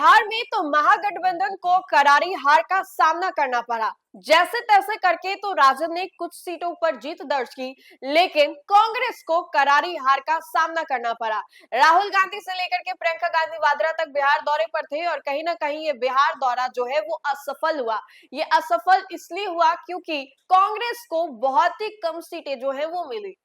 बिहार में तो महागठबंधन को करारी हार का सामना करना पड़ा। जैसे तैसे करके तो राजद ने कुछ सीटों पर जीत दर्ज की, लेकिन कांग्रेस को करारी हार का सामना करना पड़ा। राहुल गांधी से लेकर के प्रियंका गांधी वाड्रा तक बिहार दौरे पर थे और कहीं ना कहीं ये बिहार दौरा जो है वो असफल हुआ। ये असफल इसलिए हुआ क्योंकि कांग्रेस को बहुत ही कम सीटें जो है वो मिली।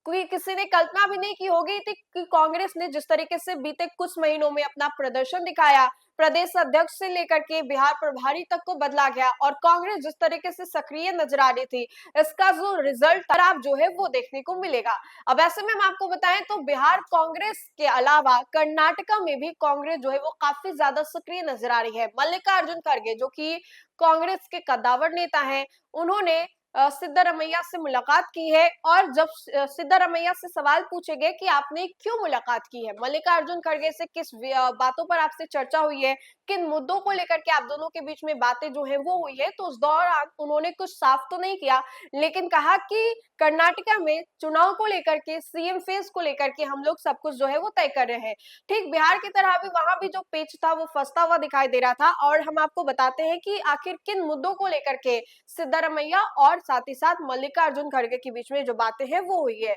क्योंकि किसी ने कल्पना भी नहीं की होगी थी कि कांग्रेस ने जिस तरीके से बीते कुछ महीनों में अपना प्रदर्शन दिखाया, प्रदेश अध्यक्ष से लेकर के बिहार प्रभारी तक को बदला गया और कांग्रेस जिस तरीके से सक्रिय नजर आ रही थी, इसका जो रिजल्ट खराब जो है वो देखने को मिलेगा। अब ऐसे में हम आपको बताएं तो बिहार कांग्रेस के अलावा कर्नाटका में भी कांग्रेस जो है वो काफी ज्यादा सक्रिय नजर आ रही है। मल्लिकार्जुन खड़गे जो कि कांग्रेस के कद्दावर नेता हैं, उन्होंने सिद्धारमैया से मुलाकात की है और जब सिद्धारमैया से सवाल पूछे गए कि आपने क्यों मुलाकात की है, मल्लिकार्जुन खड़गे से किस बातों पर आपसे चर्चा हुई है, किन मुद्दों को लेकर के आप दोनों के बीच में बातें जो है वो हुई है, तो उस दौरान उन्होंने कुछ साफ तो नहीं किया, लेकिन कहा कि कर्नाटका में चुनाव को लेकर के, सीएम फेज को लेकर के हम लोग सब कुछ जो है वो तय कर रहे हैं। ठीक बिहार की तरह भी वहां भी जो पेच था वो फंसता हुआ दिखाई दे रहा था और हम आपको बताते हैं कि आखिर किन मुद्दों को लेकर के सिद्धारमैया और साथ ही साथ मल्लिकार्जुन खड़गे के बीच में जो बातें हैं वो हुई है।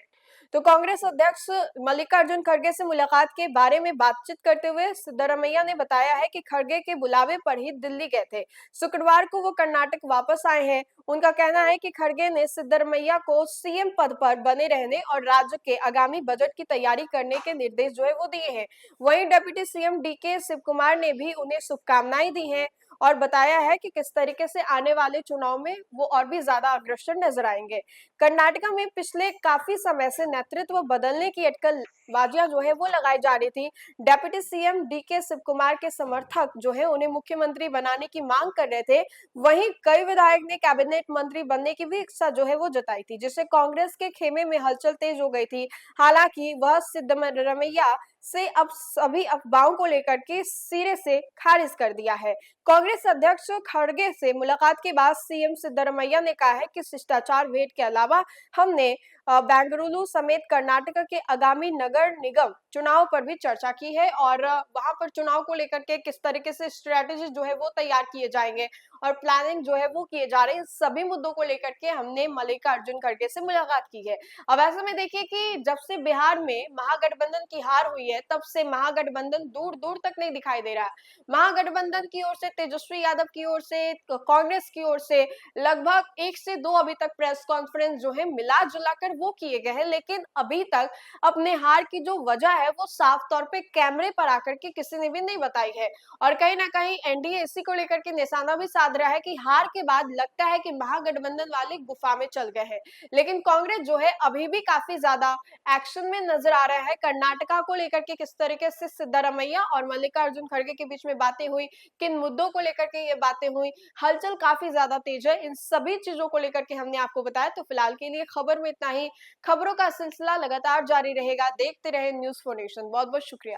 तो कांग्रेस अध्यक्ष मल्लिकार्जुन खड़गे से मुलाकात के बारे में बातचीत करते हुए सिद्धारमैया ने बताया है कि खड़गे के बुलावे पर ही दिल्ली गए थे। शुक्रवार को वो कर्नाटक वापस आए हैं। उनका कहना है कि खड़गे ने सिद्धारमैया को सीएम पद पर बने रहने और राज्य के आगामी बजट की तैयारी करने के निर्देश जो है वो दिए हैं। वहीं deputy CM DK Shivakumar ने भी उन्हें शुभकामनाएं दी हैं और बताया है कि किस तरीके से आने वाले चुनाव में वो और भी ज्यादा अग्रसर नजर आएंगे। कर्नाटका में पिछले काफी समय से नेतृत्व बदलने की अटकलबाजियां जो है वो लगाई जा रही थी। Deputy CM DK Shivakumar के समर्थक जो है उन्हें मुख्यमंत्री बनाने की मांग कर रहे थे। वहीं कई विधायक ने कैबिनेट मंत्री बनने की भी इच्छा जो है वो जताई थी, जिससे कांग्रेस के खेमे में हलचल तेज हो गई थी। हालांकि वह सिद्धारमैया से अब सभी अफवाहों को लेकर के सिरे से खारिज कर दिया है। कांग्रेस अध्यक्ष खड़गे से मुलाकात के बाद सीएम सिद्धारमैया ने कहा है कि शिष्टाचार भेंट के अलावा हमने बेंगलुरु समेत कर्नाटक के आगामी नगर निगम चुनाव पर भी चर्चा की है और वहां पर चुनाव को लेकर के किस तरीके से स्ट्रेटेजी जो है वो तैयार किए जाएंगे और प्लानिंग जो है वो किए जा रहे हैं, सभी मुद्दों को लेकर के हमने मल्लिकार्जुन खड़गे से मुलाकात की है। अब ऐसे में देखिए कि जब से बिहार में महागठबंधन की हार हुई है, तब से महागठबंधन दूर दूर तक नहीं दिखाई दे रहा है। महागठबंधन की ओर से, तेजस्वी यादव की ओर से, कांग्रेस की ओर से लगभग 1 से 2 अभी तक प्रेस कॉन्फ्रेंस जो है मिला जुला कर वो किए गए हैं, लेकिन अभी तक अपने हार की जो वजह है वो साफ तौर पे कैमरे पर आकर के किसी ने भी नहीं बताई है। और कहीं ना कहीं एनडीए इसी को लेकर के निशाना भी साध रहा है कि हार के बाद लगता है कि महागठबंधन वाले गुफा में चल गए हैं, लेकिन कांग्रेस जो है अभी भी काफी ज्यादा एक्शन में नजर आ रहा है। कर्नाटका को लेकर के किस तरीके से सिद्धारमैया और मल्लिकार्जुन खड़गे के बीच में बातें हुई, किन मुद्दों को लेकर के ये बातें हुई, हलचल काफी ज्यादा तेज है। इन सभी चीजों को लेकर के हमने आपको बताया। तो फिलहाल के लिए खबर में इतना ही। खबरों का सिलसिला लगातार जारी रहेगा। देखते रहे न्यूज़4नेशन। बहुत बहुत शुक्रिया।